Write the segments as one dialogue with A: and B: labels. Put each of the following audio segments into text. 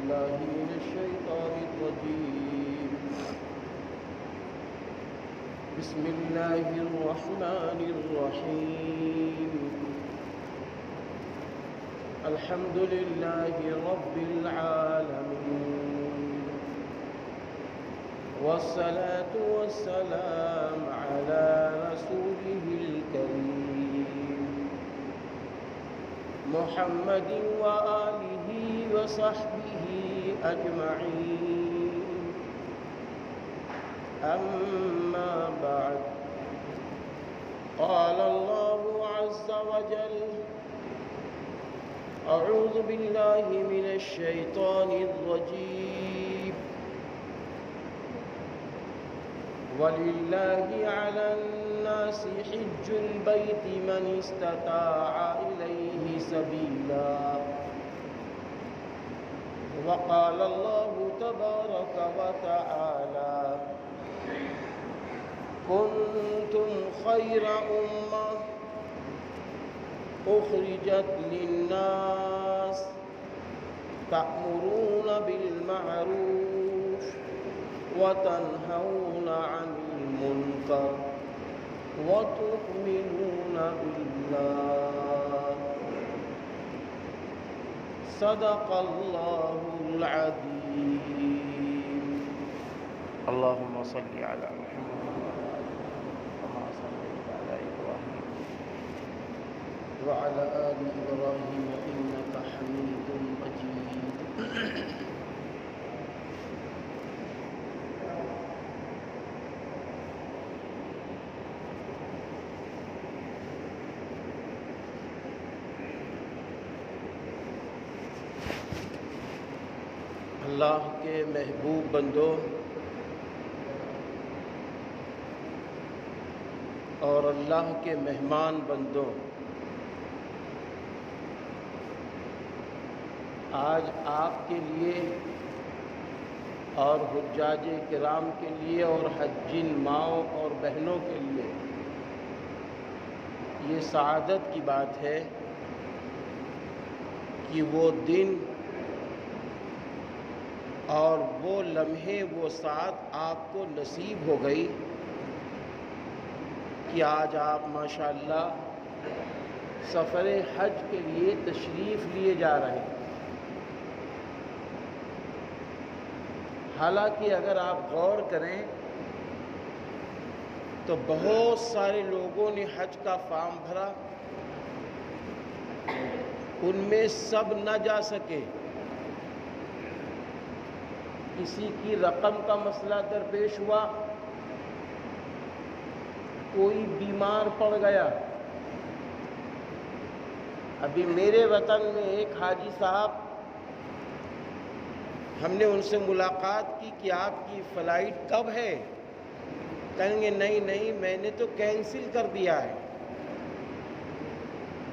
A: بالله من الشيطان الرجيم. بسم الله الرحمن الرحيم. الحمد لله رب العالمين، والصلاة والسلام على رسوله الكريم محمد وآله وصحبه أجمعين. أما بعد، قال الله عز وجل: أعوذ بالله من الشيطان الرجيم. ولله على الناس حج البيت من استطاع إليه سبيلا. وقال الله تبارك وتعالى: كنتم خير أمة أخرجت للناس تأمرون بالمعروف وتنهون عن المنكر وتؤمنون بالله. صدق الله العظيم. اللهم صل على محمد كما صليت على إبراهيم وعلى آل إبراهيم إنك حميد مجيد. اللہ کے محبوب بندوں اور اللہ کے مہمان بندوں، آج آپ کے لیے اور حجاج کرام کے لیے اور حجین ماؤں اور بہنوں کے لیے یہ سعادت کی بات ہے کہ وہ دن اور وہ لمحے، وہ ساعت آپ کو نصیب ہو گئی کہ آج آپ ماشاءاللہ سفر حج کے لیے تشریف لیے جا رہے ہیں۔ حالانکہ اگر آپ غور کریں تو بہت سارے لوگوں نے حج کا فارم بھرا، ان میں سب نہ جا سکے۔ کسی کی رقم کا مسئلہ درپیش ہوا، کوئی بیمار پڑ گیا۔ ابھی میرے وطن میں ایک حاجی صاحب، ہم نے ان سے ملاقات کی کہ آپ کی فلائٹ کب ہے؟ کہیں گے نہیں میں نے تو کینسل کر دیا ہے۔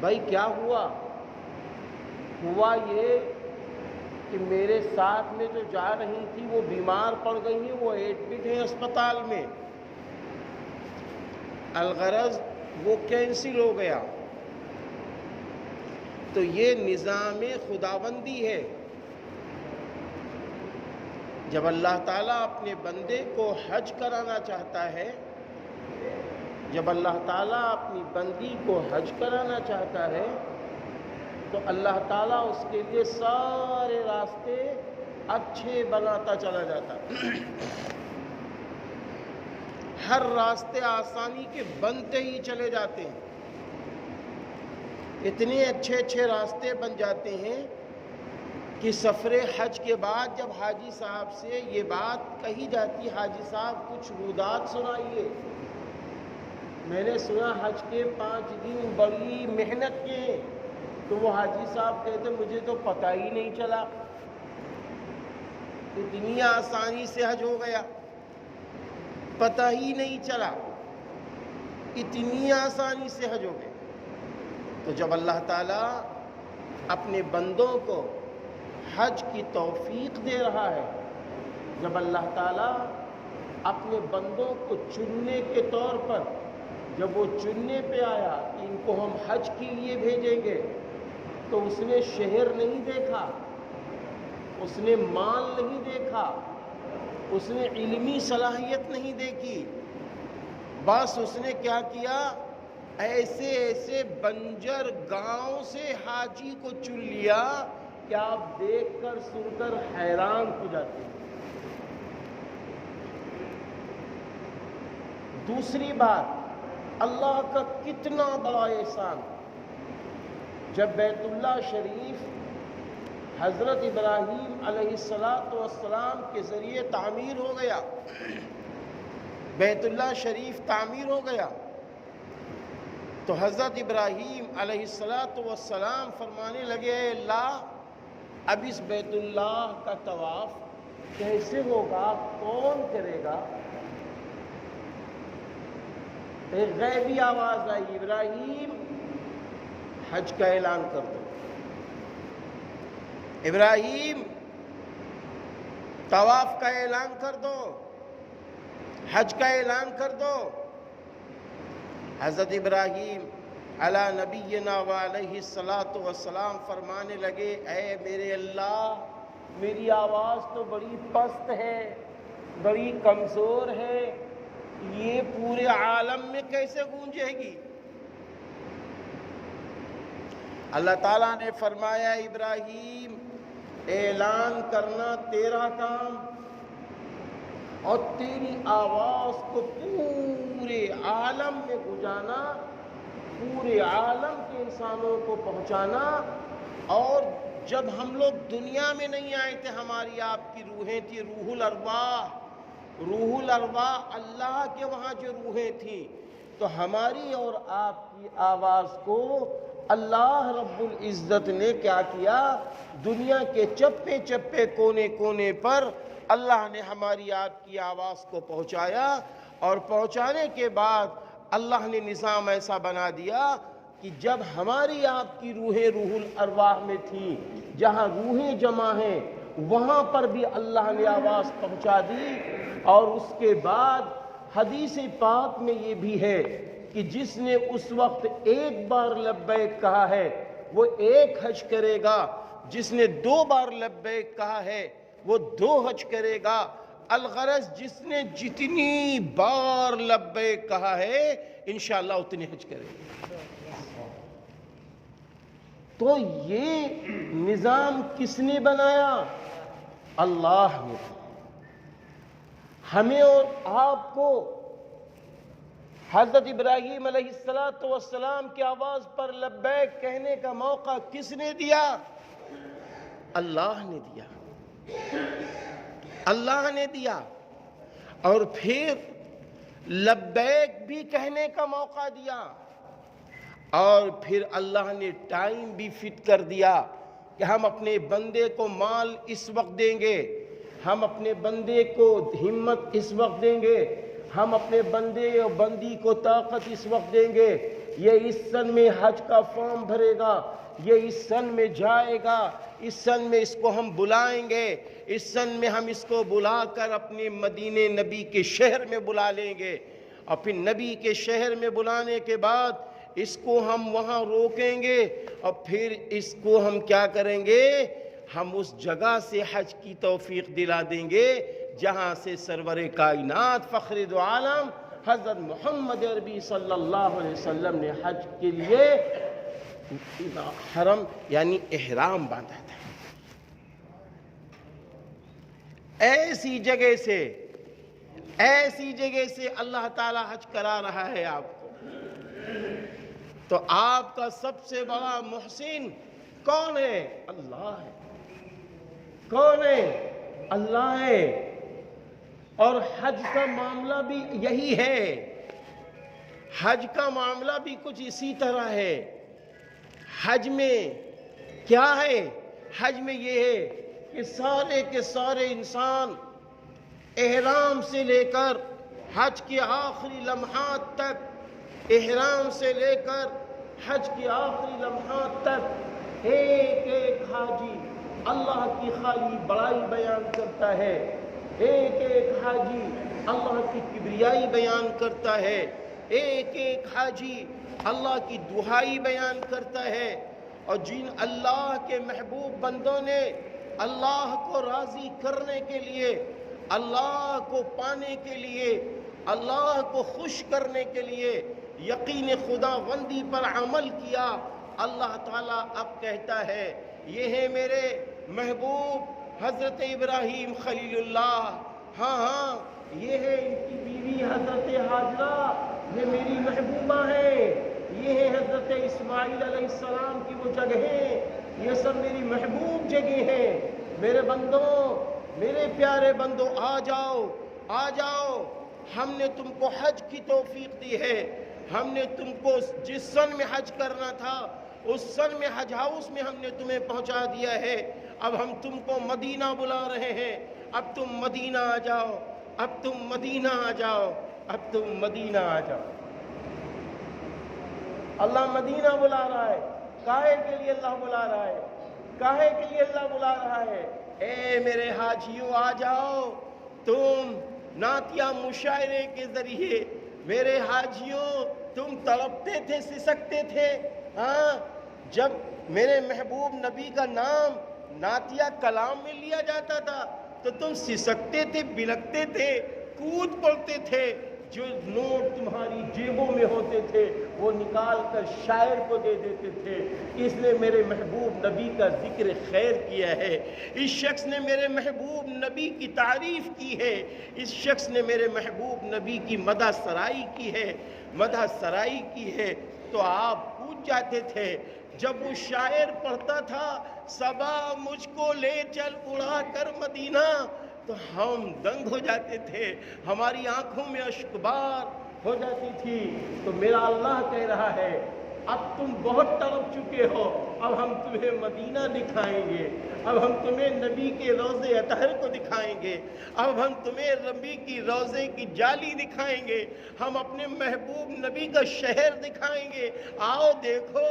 A: بھائی کیا ہوا؟ ہوا یہ کہ میرے ساتھ میں جو جا رہی تھی وہ بیمار پڑ گئی ہیں، وہ ایڈمٹ ہیں اسپتال میں، الغرض وہ کینسل ہو گیا۔ تو یہ نظام خداوندی ہے۔ جب اللہ تعالیٰ اپنے بندے کو حج کرانا چاہتا ہے، جب اللہ تعالیٰ اپنی بندی کو حج کرانا چاہتا ہے تو اللہ تعالیٰ اس کے لیے سارے راستے اچھے بناتا چلا جاتا ہے۔ ہر راستے آسانی کے بنتے ہی چلے جاتے ہیں۔ اتنے اچھے راستے بن جاتے ہیں کہ سفر حج کے بعد جب حاجی صاحب سے یہ بات کہی جاتی، حاجی صاحب کچھ رودات سنائیے۔ میں نے سنا حج کے 5 دن بڑی محنت کے ہیں، تو وہ حاجی صاحب کہتے مجھے تو پتہ ہی نہیں چلا، اتنی آسانی سے حج ہو گیا، پتہ ہی نہیں چلا، اتنی آسانی سے حج ہو گیا۔ تو جب اللہ تعالیٰ اپنے بندوں کو حج کی توفیق دے رہا ہے، جب اللہ تعالیٰ اپنے بندوں کو چننے کے طور پر جب وہ چننے پہ آیا کہ ان کو ہم حج کے لیے بھیجیں گے، تو اس نے شہر نہیں دیکھا، اس نے مال نہیں دیکھا، اس نے علمی صلاحیت نہیں دیکھی، بس اس نے کیا کیا، ایسے ایسے بنجر گاؤں سے حاجی کو چن لیا کہ آپ دیکھ کر سن کر حیران ہو جاتے ہیں۔ دوسری بات، اللہ کا کتنا بڑا احسان، جب بیت اللہ شریف حضرت ابراہیم علیہ السلام کے ذریعے تعمیر ہو گیا، بیت اللہ شریف تعمیر ہو گیا، تو حضرت ابراہیم علیہ السلام فرمانے لگے، اے اللہ اب اس بیت اللہ کا طواف کیسے ہوگا، کون کرے گا؟ ایک غیبی آواز آئی، ابراہیم حج کا اعلان کر دو، ابراہیم طواف کا اعلان کر دو، حج کا اعلان کر دو۔ حضرت ابراہیم علی نبینا وعلیہ السلام فرمانے لگے، اے میرے اللہ، میری آواز تو بڑی پست ہے، بڑی کمزور ہے، یہ پورے عالم میں کیسے گونجے گی؟ اللہ تعالیٰ نے فرمایا، ابراہیم اعلان کرنا تیرا کام، اور تیری آواز کو پورے عالم میں گونجانا، پورے عالم کے انسانوں کو پہنچانا۔ اور جب ہم لوگ دنیا میں نہیں آئے تھے، ہماری آپ کی روحیں تھی، روح الارواح، روح الارواح اللہ کے وہاں جو روحیں تھیں، تو ہماری اور آپ کی آواز کو اللہ رب العزت نے کیا کیا، دنیا کے چپے چپے کونے کونے پر اللہ نے ہماری آپ کی آواز کو پہنچایا، اور پہنچانے کے بعد اللہ نے نظام ایسا بنا دیا کہ جب ہماری آپ کی روحیں روح الارواح میں تھیں، جہاں روحیں جمع ہیں وہاں پر بھی اللہ نے آواز پہنچا دی۔ اور اس کے بعد حدیث پاک میں یہ بھی ہے کہ جس نے اس وقت ایک بار لبیک کہا ہے وہ ایک حج کرے گا، جس نے 2 بار لبیک کہا ہے وہ 2 حج کرے گا۔ الغرض جس نے جتنی بار لبیک کہا ہے انشاءاللہ اتنے حج کرے گا۔ تو یہ نظام کس نے بنایا؟ اللہ نے۔ ہمیں اور آپ کو حضرت ابراہیم علیہ السلام کی آواز پر لبیک کہنے کا موقع کس نے دیا؟ اللہ نے دیا، اللہ نے دیا۔ اور پھر لبیک بھی کہنے کا موقع دیا، اور پھر اللہ نے ٹائم بھی فٹ کر دیا کہ ہم اپنے بندے کو مال اس وقت دیں گے، ہم اپنے بندے کو ہمت اس وقت دیں گے، ہم اپنے بندے اور بندی کو طاقت اس وقت دیں گے، یہ اس سن میں حج کا فارم بھرے گا، یہ اس سن میں جائے گا، اس سن میں اس کو ہم بلائیں گے، اس سن میں ہم اس کو بلا کر اپنے مدینے نبی کے شہر میں بلا لیں گے، اور پھر نبی کے شہر میں بلانے کے بعد اس کو ہم وہاں روکیں گے، اور پھر اس کو ہم کیا کریں گے، ہم اس جگہ سے حج کی توفیق دلا دیں گے جہاں سے سرور کائنات فخر دو عالم حضرت محمد عربی صلی اللہ علیہ وسلم نے حج کے لیے حرم یعنی احرام باندھا تھا۔ ایسی جگہ سے اللہ تعالی حج کرا رہا ہے آپ کو، تو آپ کا سب سے بڑا محسن کون ہے؟ اللہ ہے۔ کون ہے؟ اللہ ہے۔ اور حج کا معاملہ بھی یہی ہے، حج کا معاملہ بھی کچھ اسی طرح ہے۔ حج میں کیا ہے؟ حج میں یہ ہے کہ سارے کے سارے انسان احرام سے لے کر حج کے آخری لمحات تک، احرام سے لے کر حج کے آخری لمحات تک ایک ایک حاجی اللہ کی خالی بڑائی بیان کرتا ہے، ایک ایک حاجی اللہ کی کبریائی بیان کرتا ہے، ایک ایک حاجی اللہ کی دہائی بیان کرتا ہے۔ اور جن اللہ کے محبوب بندوں نے اللہ کو راضی کرنے کے لیے، اللہ کو پانے کے لیے، اللہ کو خوش کرنے کے لیے یقین خداوندی پر عمل کیا، اللہ تعالیٰ اب کہتا ہے یہ ہے میرے محبوب حضرت ابراہیم خلیل اللہ، ہاں ہاں یہ ہے ان کی بیوی حضرت حاجرہ، یہ میری محبوبہ ہیں، یہ ہے حضرت اسماعیل علیہ السلام کی وہ جگہیں، یہ سب میری محبوب جگہ ہیں۔ میرے بندوں، میرے پیارے بندوں، آ جاؤ آ جاؤ، ہم نے تم کو حج کی توفیق دی ہے، ہم نے تم کو جس سن میں حج کرنا تھا اس سن میں حج ہاؤس میں ہم نے تمہیں پہنچا دیا ہے، اب ہم تم کو مدینہ بلا رہے ہیں، اب تم مدینہ آ جاؤ، اب تم مدینہ آ جاؤ، اب تم مدینہ آ جاؤ۔ اللہ مدینہ بلا رہا ہے، کاہے کے لیے اللہ بلا رہا ہے؟ کاہے کے لیے اللہ بلا رہا ہے؟ اے میرے حاجیوں آ جاؤ، تم نعتیہ مشاعرے کے ذریعے میرے حاجیوں تم تڑپتے تھے، سسکتے تھے، ہاں جب میرے محبوب نبی کا نام نعتیہ کلام میں لیا جاتا تھا تو تم سسکتے تھے، بلکتے تھے، کود پڑتے تھے، جو نوٹ تمہاری جیبوں میں ہوتے تھے وہ نکال کر شاعر کو دے دیتے تھے۔ اس نے میرے محبوب نبی کا ذکر خیر کیا ہے، اس شخص نے میرے محبوب نبی کی تعریف کی ہے، اس شخص نے میرے محبوب نبی کی مدح سرائی کی ہے، مدح سرائی کی ہے، تو آپ پوچھ جاتے تھے۔ جب وہ شاعر پڑھتا تھا صبا مجھ کو لے چل اڑا کر مدینہ، تو ہم دنگ ہو جاتے تھے، ہماری آنکھوں میں اشکبار ہو جاتی تھی۔ تو میرا اللہ کہہ رہا ہے اب تم بہت تڑپ چکے ہو، اب ہم تمہیں مدینہ دکھائیں گے، اب ہم تمہیں نبی کے روضے اطہر کو دکھائیں گے، اب ہم تمہیں نبی کی روضے کی جالی دکھائیں گے، ہم اپنے محبوب نبی کا شہر دکھائیں گے، آؤ دیکھو۔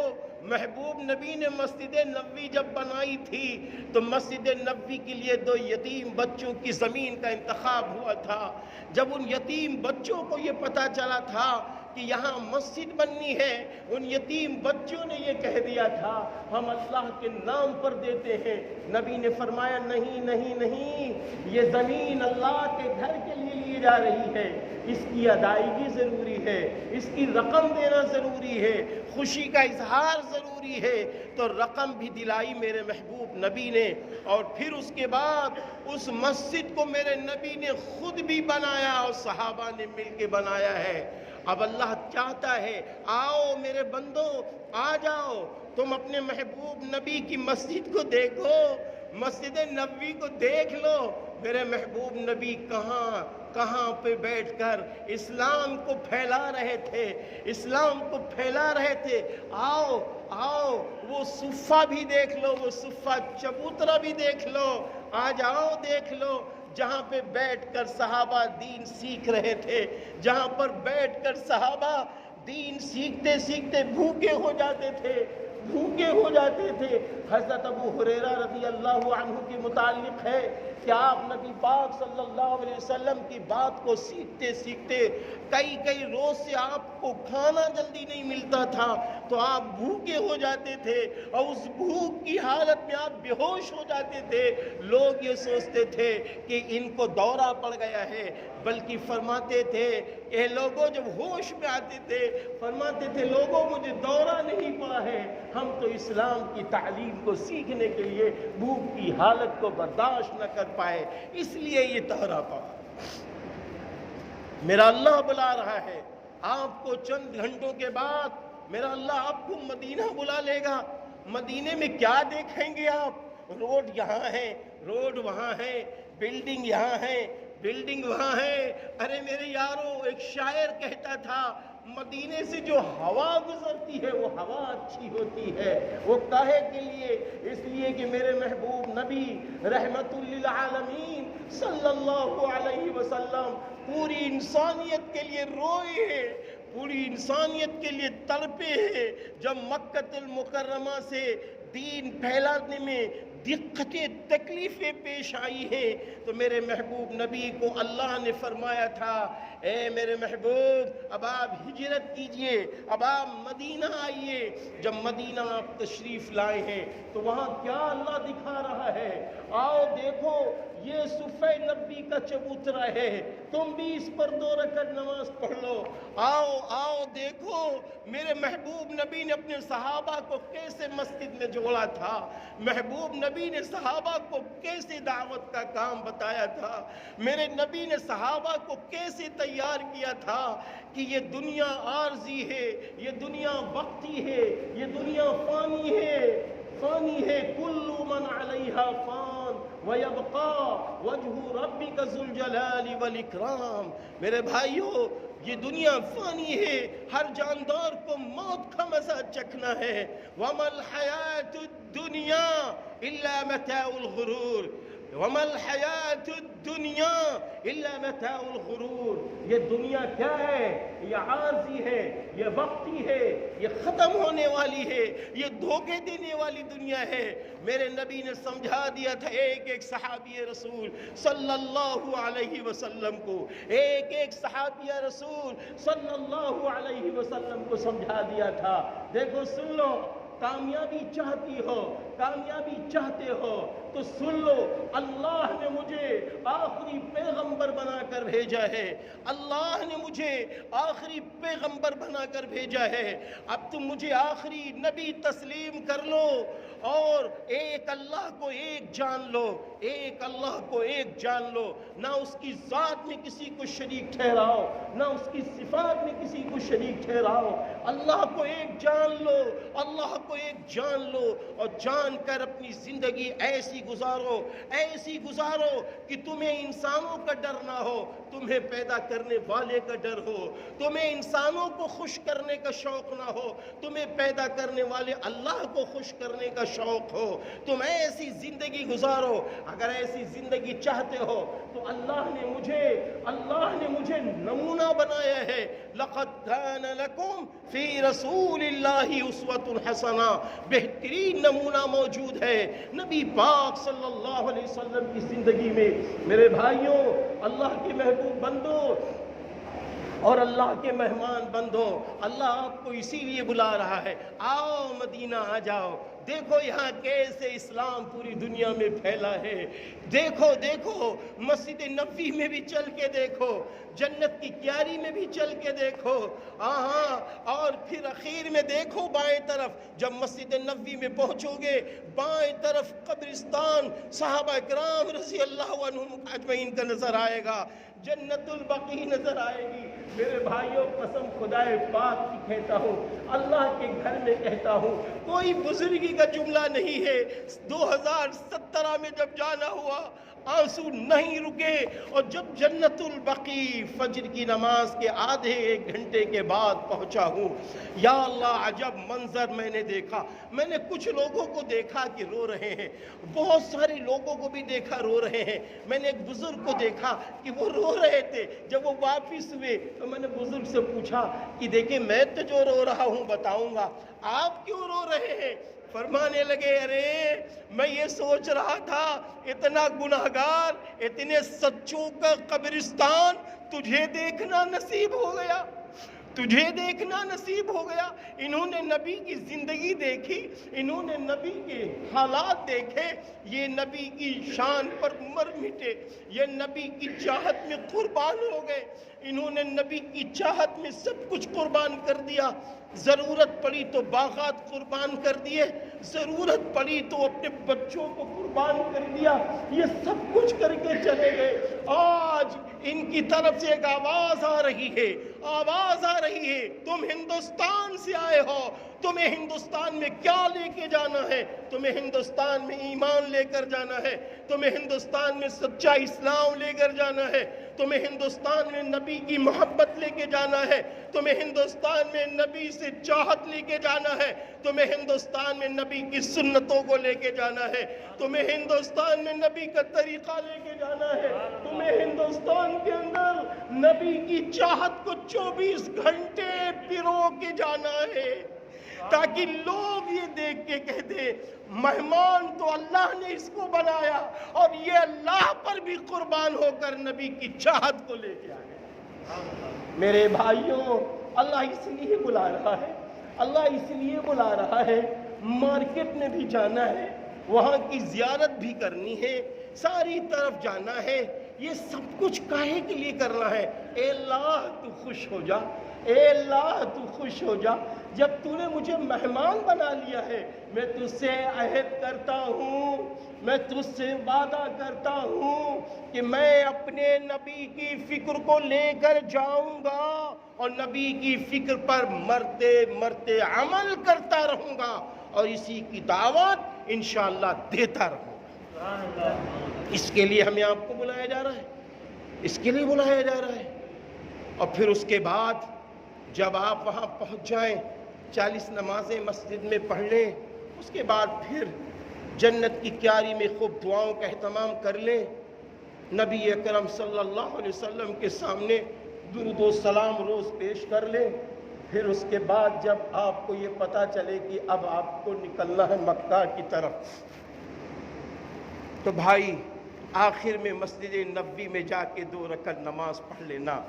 A: محبوب نبی نے مسجد نبوی جب بنائی تھی تو مسجد نبوی کے لیے 2 یتیم بچوں کی زمین کا انتخاب ہوا تھا۔ جب ان یتیم بچوں کو یہ پتہ چلا تھا کہ یہاں مسجد بننی ہے، ان یتیم بچوں نے یہ کہہ دیا تھا ہم اللہ کے نام پر دیتے ہیں۔ نبی نے فرمایا نہیں نہیں نہیں، یہ زمین اللہ کے گھر کے لیے لی جا رہی ہے، اس کی ادائیگی ضروری ہے، اس کی رقم دینا ضروری ہے، خوشی کا اظہار ضروری ہے۔ تو رقم بھی دلائی میرے محبوب نبی نے، اور پھر اس کے بعد اس مسجد کو میرے نبی نے خود بھی بنایا اور صحابہ نے مل کے بنایا ہے۔ اب اللہ چاہتا ہے آؤ میرے بندوں، آ جاؤ، تم اپنے محبوب نبی کی مسجد کو دیکھو، مسجد نبوی کو دیکھ لو، میرے محبوب نبی کہاں کہاں پہ بیٹھ کر اسلام کو پھیلا رہے تھے، اسلام کو پھیلا رہے تھے۔ آؤ آؤ، وہ صفہ بھی دیکھ لو، وہ صفہ چبوترا بھی دیکھ لو، آ جاؤ دیکھ لو، جہاں پہ بیٹھ کر صحابہ دین سیکھ رہے تھے، جہاں پر بیٹھ کر صحابہ دین سیکھتے سیکھتے بھوکے ہو جاتے تھے، بھوکے ہو جاتے تھے۔ حضرت ابو ہریرہ رضی اللہ عنہ کے متعلق ہے کہ آپ نبی پاک صلی اللہ علیہ وسلم کی بات کو سیکھتے سیکھتے کئی روز سے آپ کو کھانا جلدی نہیں ملتا تھا، تو آپ بھوکے ہو جاتے تھے اور اس بھوک کی حالت میں آپ بے ہوش ہو جاتے تھے۔ لوگ یہ سوچتے تھے کہ ان کو دورہ پڑ گیا ہے، بلکہ فرماتے تھے اے لوگوں، جب ہوش میں آتے تھے فرماتے تھے لوگوں مجھے دورہ نہیں پڑا ہے، ہم تو اسلام کی تعلیم کو سیکھنے کے لیے بھوک کی حالت کو برداشت نہ کر پائے، اس لیے یہ دورہ پڑا۔ میرا اللہ بلا رہا ہے، آپ کو چند گھنٹوں کے بعد میرا اللہ آپ کو مدینہ بلا لے گا۔ مدینے میں کیا دیکھیں گے آپ؟ روڈ یہاں ہے، روڈ وہاں ہے، بلڈنگ یہاں ہے، بلڈنگ وہاں ہے۔ ارے میرے یارو، ایک شاعر کہتا تھا مدینے سے جو ہوا گزرتی ہے وہ ہوا اچھی ہوتی ہے۔ وہ کاہے کے لیے؟ اس لیے کہ میرے محبوب نبی رحمت للعالمین صلی اللہ علیہ وسلم پوری انسانیت کے لیے روئے ہیں، پوری انسانیت کے لیے تڑپے ہیں۔ جب مکہ المکرمہ سے دین پھیلانے میں دقتیں تکلیفیں پیش آئی ہیں تو میرے محبوب نبی کو اللہ نے فرمایا تھا اے میرے محبوب اب آپ ہجرت کیجئے، اب آپ مدینہ آئیے۔ جب مدینہ آپ تشریف لائے ہیں تو وہاں کیا اللہ دکھا رہا ہے؟ آؤ دیکھو یہ صفحہ نبی کا چبوترا ہے، تم بھی اس پر 2 رکعت نماز پڑھ لو۔ آؤ آؤ دیکھو میرے محبوب نبی نے اپنے صحابہ کو کیسے مسجد میں جوڑا تھا، محبوب نبی نے صحابہ کو کیسے دعوت کا کام بتایا تھا، میرے نبی نے صحابہ کو کیسے تیار کیا تھا کہ یہ دنیا عارضی ہے، یہ دنیا وقتی ہے، یہ دنیا فانی ہے، کل من علیہا فان وَيَبْقَى وَجْهُ رَبِّكَ ذُو الْجَلَالِ وَالْإِكْرَامِ۔ میرے بھائیو یہ دنیا فانی ہے، ہر جاندار کو موت کا مزہ چکھنا ہے۔ وَمَا الْحَيَاةُ الدُّنْيَا إِلَّا مَتَاعُ الْغُرُورِ، وَمَا الْحَيَاةُ الدُّنْيَا إِلَّا مَتَاعُ الْغُرُورِ۔ یہ دنیا کیا ہے؟ یہ عارضی ہے، یہ وقتی ہے، یہ ختم ہونے والی ہے، یہ دھوکے دینے والی دنیا ہے۔ میرے نبی نے سمجھا دیا تھا ایک ایک صحابی رسول صلی اللہ علیہ وسلم کو، ایک ایک صحابی رسول صلی اللہ علیہ وسلم کو سمجھا دیا تھا، دیکھو سن لو، کامیابی چاہتی ہو، کامیابی چاہتے ہو تو سن لو، اللہ نے مجھے آخری پیغمبر بنا کر بھیجا ہے، اللہ نے مجھے آخری پیغمبر بنا کر بھیجا ہے۔ اب تم مجھے آخری نبی تسلیم کر لو اور ایک اللہ کو ایک جان لو، ایک اللہ کو ایک جان لو، نہ اس کی ذات میں کسی کو شریک ٹھہراؤ، نہ اس کی صفات میں کسی کو شریک ٹھہراؤ، اللہ کو ایک جان لو، اللہ کو ایک جان لو، اور جان کر اپنی زندگی ایسی گزارو کہ تمہیں انسانوں کا ڈر نہ ہو، تمہیں پیدا کرنے والے کا ڈر ہو، تمہیں انسانوں کو خوش کرنے کا شوق نہ ہو، تمہیں پیدا کرنے والے اللہ کو خوش کرنے کا شوق ہو، تم ایسی زندگی گزارو۔ اگر ایسی زندگی چاہتے ہو تو اللہ نے مجھے نمونہ بنایا ہے۔ لَقَدْ كَانَ لَكُمْ فِي رَسُولِ اللَّهِ أُسْوَةٌ حَسَنَةٌ، بہترین نمونہ موجود ہے نبی پاک صلی اللہ علیہ وسلم کی زندگی میں۔ میرے بھائیوں، اللہ کے محبوب بندوں اور اللہ کے مہمان بندوں، اللہ آپ کو اسی لیے بلا رہا ہے، آؤ مدینہ آ جاؤ، دیکھو یہاں کیسے اسلام پوری دنیا میں پھیلا ہے، دیکھو مسجد نبوی میں بھی چل کے دیکھو، جنت کی کیاری میں بھی چل کے دیکھو، اور پھر اخیر میں دیکھو بائیں طرف، جب مسجد نبوی میں پہنچو گے بائیں طرف قبرستان صحابہ کرام رضی اللہ عنہم اجمعین کا نظر آئے گا، جنت البقیع نظر آئے گی۔ میرے بھائیوں، قسم خدائے پاک کی کہتا ہوں، اللہ کے گھر میں کہتا ہوں، کوئی بزرگی کا جملہ نہیں ہے۔ 2017 میں جب جانا ہوا آنسو نہیں رکے، اور جب جنت البقیع فجر کی نماز کے آدھے 1 گھنٹے کے بعد پہنچا ہوں، یا اللہ عجب منظر میں نے دیکھا۔ میں نے کچھ لوگوں کو دیکھا کہ رو رہے ہیں، بہت سارے لوگوں کو بھی دیکھا رو رہے ہیں۔ میں نے ایک بزرگ کو دیکھا کہ وہ رو رہے تھے، جب وہ واپس ہوئے تو میں نے بزرگ سے پوچھا کہ دیکھیں میں تو جو رو رہا ہوں بتاؤں گا، آپ کیوں رو رہے ہیں؟ فرمانے لگے، ارے میں یہ سوچ رہا تھا اتنا گناہگار، اتنے سچوں کا قبرستان تجھے دیکھنا نصیب ہو گیا، تجھے دیکھنا نصیب ہو گیا۔ انہوں نے نبی کی زندگی دیکھی، انہوں نے نبی کے حالات دیکھے، یہ نبی کی شان پر مر مٹے، یہ نبی کی چاہت میں قربان ہو گئے، انہوں نے نبی کی چاہت میں سب کچھ قربان کر دیا، ضرورت پڑی تو باغات قربان کر دیے، ضرورت پڑی تو اپنے بچوں کو قربان کر دیا، یہ سب کچھ کر کے چلے گئے۔ آج ان کی طرف سے ایک آواز آ رہی ہے، تم ہندوستان سے آئے ہو، تمہیں ہندوستان میں کیا لے کے جانا ہے؟ تمہیں ہندوستان میں ایمان لے کر جانا ہے، تمہیں ہندوستان میں سچا اسلام لے کر جانا ہے، تمہیں ہندوستان میں نبی کی محبت لے کے جانا ہے، تمہیں ہندوستان میں نبی سے چاہت لے کے جانا ہے، تمہیں ہندوستان میں نبی کی سنتوں کو لے کے جانا ہے، تمہیں ہندوستان میں نبی کا طریقہ لے کے جانا ہے، تمہیں ہندوستان کے اندر نبی کی چاہت کو 24 گھنٹے پرو کے جانا ہے، تاکہ لوگ یہ دیکھ کے کہتے مہمان تو اللہ نے اس کو بنایا اور یہ اللہ پر بھی قربان ہو کر نبی کی چاہت کو لے کے آئے۔ میرے بھائیوں، اللہ اس لیے بلا رہا ہے، اللہ اس لیے بلا رہا ہے، مارکیٹ میں بھی جانا ہے، وہاں کی زیارت بھی کرنی ہے، ساری طرف جانا ہے، یہ سب کچھ کاہے کے لیے کرنا ہے؟ اے اللہ تو خوش ہو جا، اے اللہ تو خوش ہو جا، جب تو نے مجھے مہمان بنا لیا ہے، میں تجھ سے عہد کرتا ہوں، میں تجھ سے وعدہ کرتا ہوں کہ میں اپنے نبی کی فکر کو لے کر جاؤں گا اور نبی کی فکر پر مرتے مرتے عمل کرتا رہوں گا اور اسی کی دعوت انشاءاللہ دیتا رہوں گا۔ اس کے لیے ہمیں آپ کو بلایا جا رہا ہے، اس کے لیے بلایا جا رہا ہے۔ اور پھر اس کے بعد جب آپ وہاں پہنچ جائیں، 40 نمازیں مسجد میں پڑھ لیں، اس کے بعد پھر جنت کی کیاری میں خوب دعاؤں کا اہتمام کر لیں، نبی اکرم صلی اللہ علیہ وسلم کے سامنے درود و سلام روز پیش کر لیں۔ پھر اس کے بعد جب آپ کو یہ پتہ چلے کہ اب آپ کو نکلنا ہے مکہ کی طرف، تو بھائی آخر میں مسجد نبوی میں جا کے 2 رکعت نماز پڑھ لینا،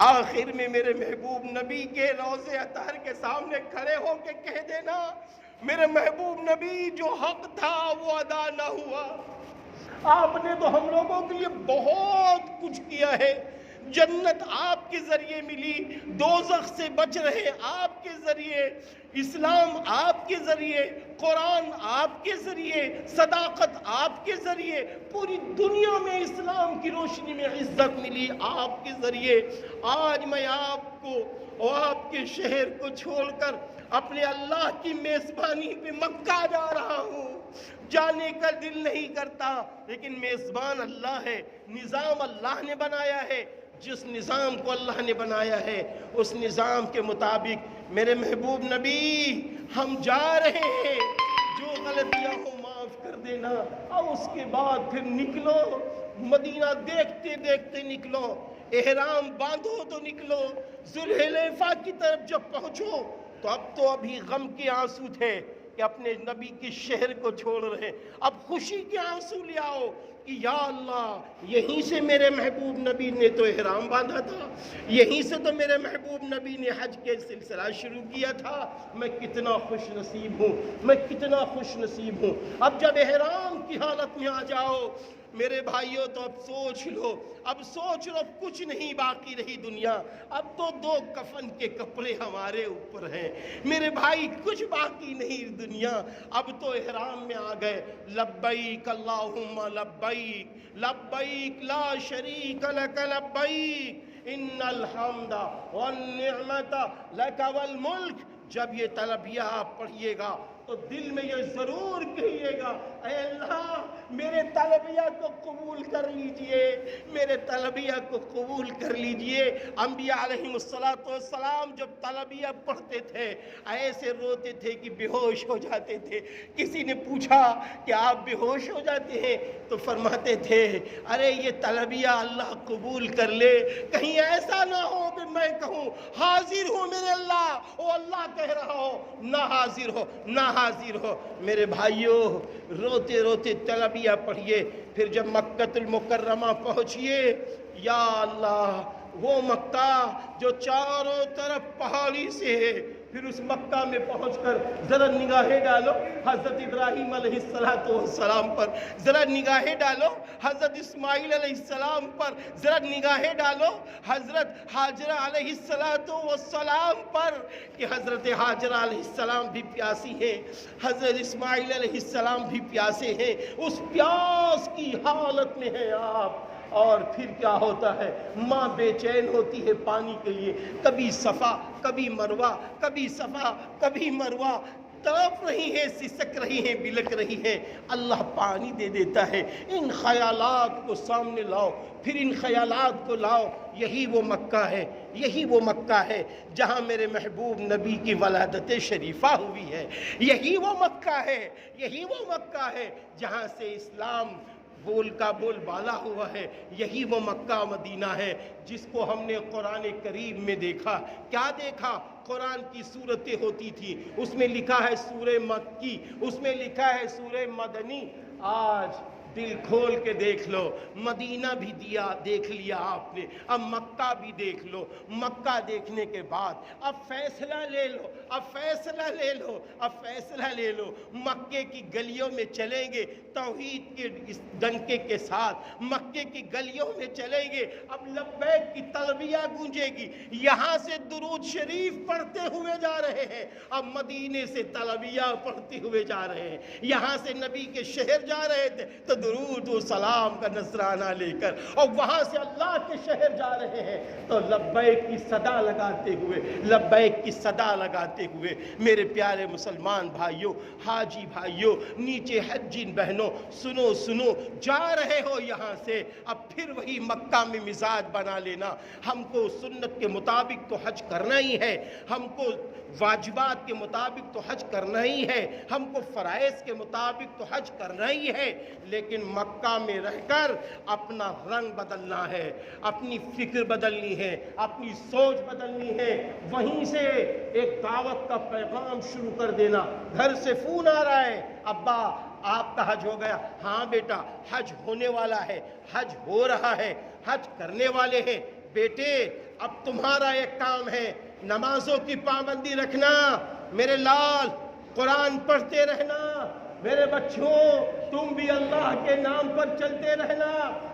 A: آخر میں میرے محبوب نبی کے روضے اطہر کے سامنے کھڑے ہو کے کہہ دینا، میرے محبوب نبی جو حق تھا وہ ادا نہ ہوا، آپ نے تو ہم لوگوں کے لیے بہت کچھ کیا ہے، جنت آپ کے ذریعے ملی، دوزخ سے بچ رہے آپ کے ذریعے، اسلام آپ کے ذریعے، قرآن آپ کے ذریعے، صداقت آپ کے ذریعے، پوری دنیا میں اسلام کی روشنی میں عزت ملی آپ کے ذریعے۔ آج میں آپ کو اور آپ کے شہر کو چھوڑ کر اپنے اللہ کی میزبانی پہ مکہ جا رہا ہوں، جانے کا دل نہیں کرتا، لیکن میزبان اللہ ہے، نظام اللہ نے بنایا ہے، جس نظام کو اللہ نے بنایا ہے اس نظام کے مطابق میرے محبوب نبی ہم جا رہے ہیں، جو غلطیاں ہوں معاف کر دینا، اور اس کے بعد پھر نکلو، مدینہ دیکھتے دیکھتے نکلو، احرام باندھو تو نکلو، ذوالحلیفہ کی طرف جب پہنچو تو اب تو ابھی غم کے آنسو تھے کہ اپنے نبی کے شہر کو چھوڑ رہے، اب خوشی کے آنسو لے آؤ کہ یا اللہ یہیں سے میرے محبوب نبی نے تو احرام باندھا تھا، یہیں سے تو میرے محبوب نبی نے حج کے سلسلہ شروع کیا تھا، میں کتنا خوش نصیب ہوں، میں کتنا خوش نصیب ہوں۔ اب جب احرام کی حالت میں آ جاؤ میرے بھائیوں تو اب سوچ لو، اب سوچ لو کچھ نہیں باقی رہی دنیا، اب تو 2 کفن کے کپڑے ہمارے اوپر ہیں میرے بھائی، کچھ باقی نہیں دنیا، اب تو احرام میں آ گئے، لبیک اللہم لبیک لبیک لا شریک لک لبیک ان الحمد والنعمت لک والملک۔ جب یہ تلبیہ آپ پڑھیے گا تو دل میں یہ ضرور کہیے گا، اے اللہ میرے تلبیہ کو قبول کر لیجئے، میرے تلبیہ کو قبول کر لیجئے۔ انبیاء علیہ السلام جب تلبیہ پڑھتے تھے ایسے روتے تھے کہ بے ہوش ہو جاتے تھے، کسی نے پوچھا کہ آپ بے ہوش ہو جاتے ہیں تو فرماتے تھے ارے یہ تلبیہ اللہ قبول کر لے، کہیں ایسا نہ ہو کہ میں کہوں حاضر ہوں میرے اللہ، او اللہ کہہ رہا ہو نہ حاضر ہو نہ حاضر ہو۔ میرے بھائیوں روتے روتے تلبیہ پڑھیے، پھر جب مکہ المکرمہ پہنچیے، یا اللہ وہ مکہ جو چاروں طرف پہاڑی سے ہے، پھر اس مکہ میں پہنچ کر ذرا نگاہیں ڈالو حضرت ابراہیم علیہ السلام پر، ذرا نگاہیں ڈالو حضرت اسماعیل علیہ السلام پر، ذرا نگاہیں ڈالو حضرت حاجرہ علیہ السلام پر کہ حضرت حاجرہ علیہ السلام بھی پیاسی ہیں، حضرت اسماعیل علیہ السلام بھی پیاسے ہیں، اس پیاس کی حالت میں ہیں آپ۔ اور پھر کیا ہوتا ہے، ماں بے چین ہوتی ہے پانی کے لیے، کبھی صفا کبھی مروہ، کبھی صفا کبھی مروہ، تڑپ رہی ہے، سسک رہی ہے، بلک رہی ہے، اللہ پانی دے دیتا ہے۔ ان خیالات کو سامنے لاؤ، پھر ان خیالات کو لاؤ، یہی وہ مکہ ہے، یہی وہ مکہ ہے جہاں میرے محبوب نبی کی ولادت شریفہ ہوئی ہے، یہی وہ مکہ ہے، یہی وہ مکہ ہے جہاں سے اسلام بول کا بول بالا ہوا ہے، یہی وہ مکہ مدینہ ہے جس کو ہم نے قرآن کریم میں دیکھا۔ کیا دیکھا؟ قرآن کی صورتیں ہوتی تھی، اس میں لکھا ہے سورہ مکی، اس میں لکھا ہے سورہ مدنی۔ آج دل کھول کے دیکھ لو، مدینہ بھی دیکھ لیا آپ نے، اب مکہ بھی دیکھ لو۔ مکہ دیکھنے کے بعد اب فیصلہ لے لو، اب فیصلہ لے لو۔ مکے کی گلیوں میں چلیں گے توحید کے اس ڈنکے کے ساتھ، مکے کی گلیوں میں چلیں گے، اب لبیک کی تلبیہ گونجے گی، یہاں سے درود شریف پڑھتے ہوئے جا رہے ہیں، اب مدینے سے تلبیہ پڑھتے ہوئے جا رہے ہیں، یہاں سے نبی کے شہر جا رہے تھے تو درود و سلام کا نذرانہ لے کر، اور وہاں سے اللہ کے شہر جا رہے ہیں تو لبیک کی صدا لگاتے ہوئے، لبیک کی صدا لگاتے ہوئے۔ میرے پیارے مسلمان بھائیوں، حاجی بھائیوں، نیچے حجین بہنوں، سنو سنو، جا رہے ہو یہاں سے، اب پھر وہی مکہ میں مزاج بنا لینا۔ ہم کو سنت کے مطابق تو حج کرنا ہی ہے، ہم کو واجبات کے مطابق تو حج کرنا ہی ہے، ہم کو فرائض کے مطابق تو حج کرنا ہی ہے، لیکن مکہ میں رہ کر اپنا رنگ بدلنا ہے، اپنی فکر بدلنی ہے، اپنی سوچ بدلنی ہے۔ وہیں سے ایک دعوت کا پیغام شروع کر دینا۔ گھر سے فون آ رہا ہے، ابا آپ کا حج ہو گیا؟ ہاں بیٹا، حج ہونے والا ہے، حج ہو رہا ہے، حج کرنے والے ہیں۔ بیٹے اب تمہارا ایک کام ہے، نمازوں کی پابندی رکھنا، میرے لال، قرآن پڑھتے رہنا، میرے بچوں تم بھی اللہ کے نام پر چلتے رہنا،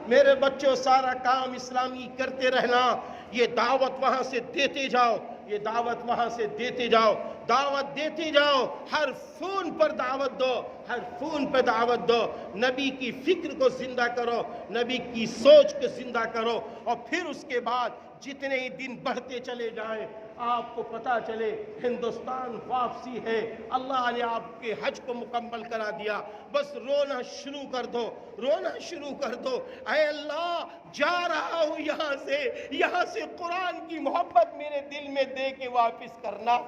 A: میرے بچوں سارا کام اسلامی کرتے رہنا۔ یہ دعوت وہاں سے دیتے جاؤ، یہ دعوت وہاں سے دیتے جاؤ، دعوت دیتے جاؤ، ہر فون پر دعوت دو، ہر فون پہ دعوت دو، نبی کی فکر کو زندہ کرو، نبی کی سوچ کو زندہ کرو، اور پھر اس کے بعد جتنے ہی دن بڑھتے چلے جائیں آپ کو پتا چلے ہندوستان واپسی ہے، اللہ نے آپ کے حج کو مکمل کرا دیا، بس رونا شروع کر دو، رونا شروع کر دو۔ اے اللہ جا رہا ہوں یہاں سے قرآن کی محبت میرے دل میں دے کے واپس کرنا،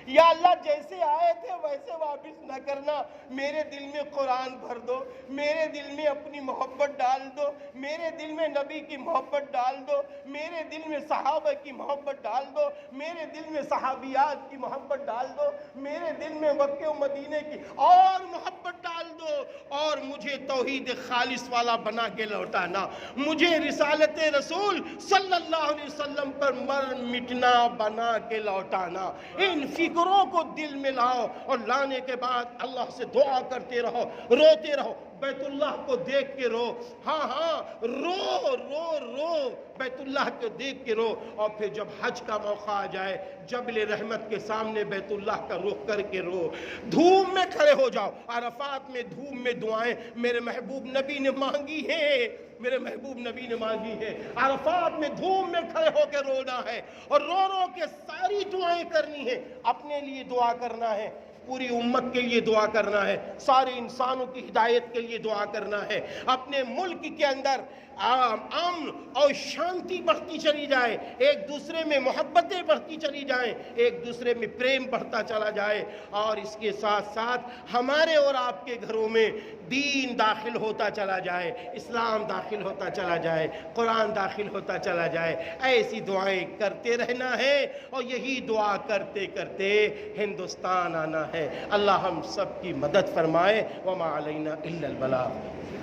A: یا اللہ جیسے آئے تھے ویسے واپس نہ کرنا، میرے دل میں قرآن بھر دو، میرے دل میں اپنی محبت ڈال دو، میرے دل میں نبی کی محبت ڈال دو، میرے دل میں صحابہ کی محبت ڈال دو، میرے دل میں صحابیات کی محبت ڈال دو، میرے دل میں مکہ و مدینے کی اور محبت ڈال دو، اور مجھے توحید خالص والا بنا کے لوٹانا، مجھے رسالت رسول صلی اللہ علیہ وسلم پر مر مٹنا بنا کے لوٹانا۔ ان فکروں کو دل میں لاؤ، اور لانے کے بعد اللہ سے دعا کرتے رہو، روتے رہو، بیت اللہ کو دیکھ کے رو، ہاں رو رو رو، بیت اللہ کو دیکھ کے رو، اور پھر جب حج کا موقع آ جائے جبل رحمت کے سامنے بیت اللہ کا رخ کر کے رو، دھوم میں کھڑے ہو جاؤ۔ عرفات میں دھوم میں دعائیں میرے محبوب نبی نے مانگی ہیں، میرے محبوب نبی نے مانگی ہے، عرفات میں دھوم میں کھڑے ہو کے رونا ہے، اور رو رو کے ساری دعائیں کرنی ہے، اپنے لیے دعا کرنا ہے، پوری امت کے لیے دعا کرنا ہے، سارے انسانوں کی ہدایت کے لیے دعا کرنا ہے، اپنے ملک کے اندر امن اور شانتی بڑھتی چلی جائے، ایک دوسرے میں محبتیں بڑھتی چلی جائیں، ایک دوسرے میں پریم بڑھتا چلا جائے، اور اس کے ساتھ ساتھ ہمارے اور آپ کے گھروں میں دین داخل ہوتا چلا جائے، اسلام داخل ہوتا چلا جائے، قرآن داخل ہوتا چلا جائے۔ ایسی دعائیں کرتے رہنا ہے، اور یہی دعا کرتے کرتے ہندوستان آنا ہے۔ اللہ ہم سب کی مدد فرمائے۔ وما علینا الا البلاغ۔